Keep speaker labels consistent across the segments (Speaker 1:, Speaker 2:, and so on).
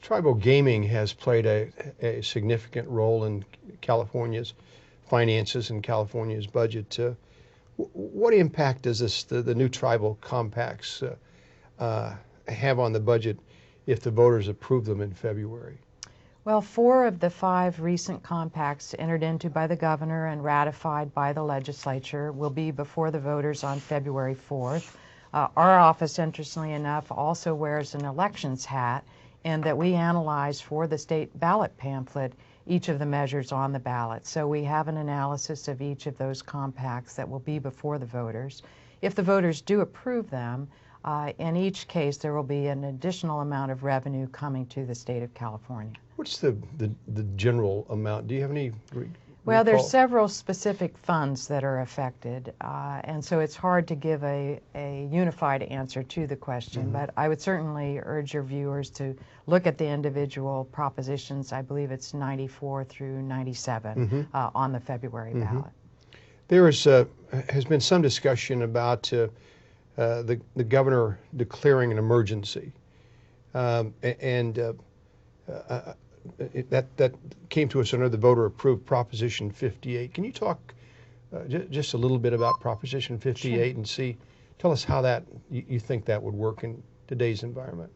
Speaker 1: Tribal gaming has played a significant role in California's finances and California's budget. What impact does the new tribal compacts have on the budget if the voters approve them in February?
Speaker 2: Well, 4 of the 5 recent compacts entered into by the governor and ratified by the legislature will be before the voters on February 4th. Our office, interestingly enough, also wears an elections hat in that we analyze for the state ballot pamphlet each of the measures on the ballot. So we have an analysis of each of those compacts that will be before the voters. If the voters do approve them, in each case there will be an additional amount of revenue coming to the state of California.
Speaker 1: What's the general amount? Do you have any
Speaker 2: Well,
Speaker 1: recall?
Speaker 2: there's several specific funds that are affected, and so it's hard to give a unified answer to the question, but I would certainly urge your viewers to look at the individual propositions. I believe it's 94 through 97 on the February ballot.
Speaker 1: There has been some discussion about the governor declaring an emergency, that came to us under the voter-approved Proposition 58. Can you talk just a little bit about Proposition 58
Speaker 2: Sure.
Speaker 1: and tell us how you think that would work in today's environment?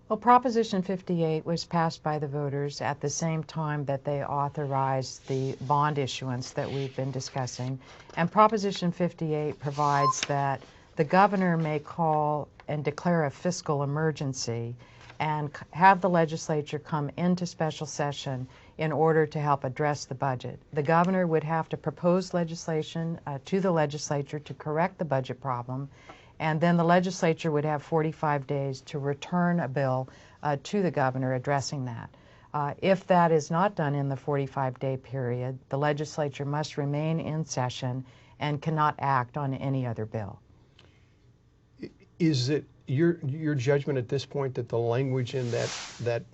Speaker 2: Well, Proposition 58 was passed by the voters at the same time that they authorized the bond issuance that we've been discussing. And Proposition 58 provides that the governor may call and declare a fiscal emergency and have the legislature come into special session in order to help address the budget. The governor would have to propose legislation to the legislature to correct the budget problem, and then the legislature would have 45 days to return a bill to the governor addressing that. If that is not done in the 45-day period, the legislature must remain in session and cannot act on any other bill.
Speaker 1: Is it your judgment at this point that the language in that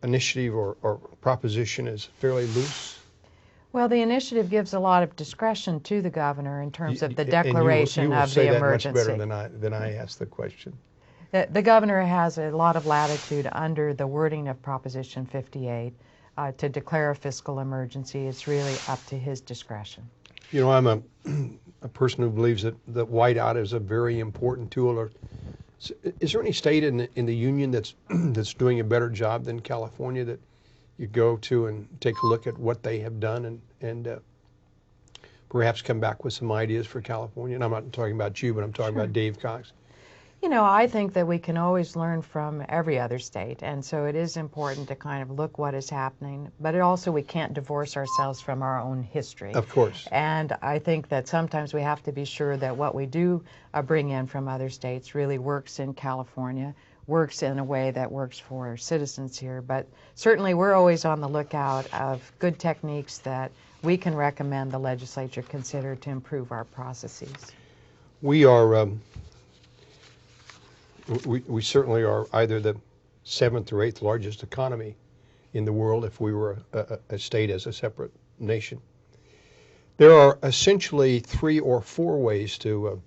Speaker 1: initiative or proposition is fairly loose?
Speaker 2: Well, the initiative gives a lot of discretion to the governor in terms of the
Speaker 1: And
Speaker 2: declaration of the emergency.
Speaker 1: You will say that much better than I asked the question.
Speaker 2: The governor has a lot of latitude under the wording of Proposition 58 to declare a fiscal emergency. It's really up to his discretion.
Speaker 1: You know, I'm a person who believes that whiteout is a very important tool. Is there any state in the union that's doing a better job than California that you go to and take a look at what they have done and perhaps come back with some ideas for California? And I'm not talking about you, but I'm talking about Dave Cox.
Speaker 2: You know, I think that we can always learn from every other state, and so it is important to kind of look what is happening, but we can't divorce ourselves from our own history.
Speaker 1: Of course.
Speaker 2: And I think that sometimes we have to be sure that what we do bring in from other states really works in California, works in a way that works for citizens here. But certainly we're always on the lookout of good techniques that we can recommend the legislature consider to improve our processes.
Speaker 1: We are... We certainly are either the 7th or 8th largest economy in the world if we were a state as a separate nation. There are essentially 3 or 4 ways to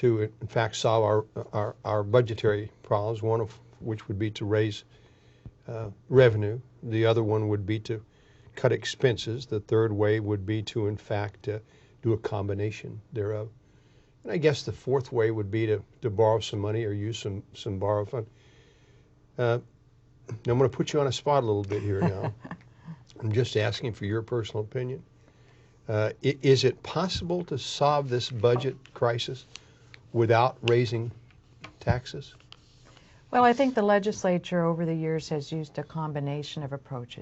Speaker 1: in fact solve our budgetary problems, one of which would be to raise revenue. The other one would be to cut expenses. The third way would be to in fact do a combination thereof. And I guess the fourth way would be to borrow some money or use some borrow fund. Now I'm going to put you on a spot a little bit here now. I'm just asking for your personal opinion. Is it possible to solve this budget crisis without raising taxes?
Speaker 2: Well, I think the legislature over the years has used a combination of approaches.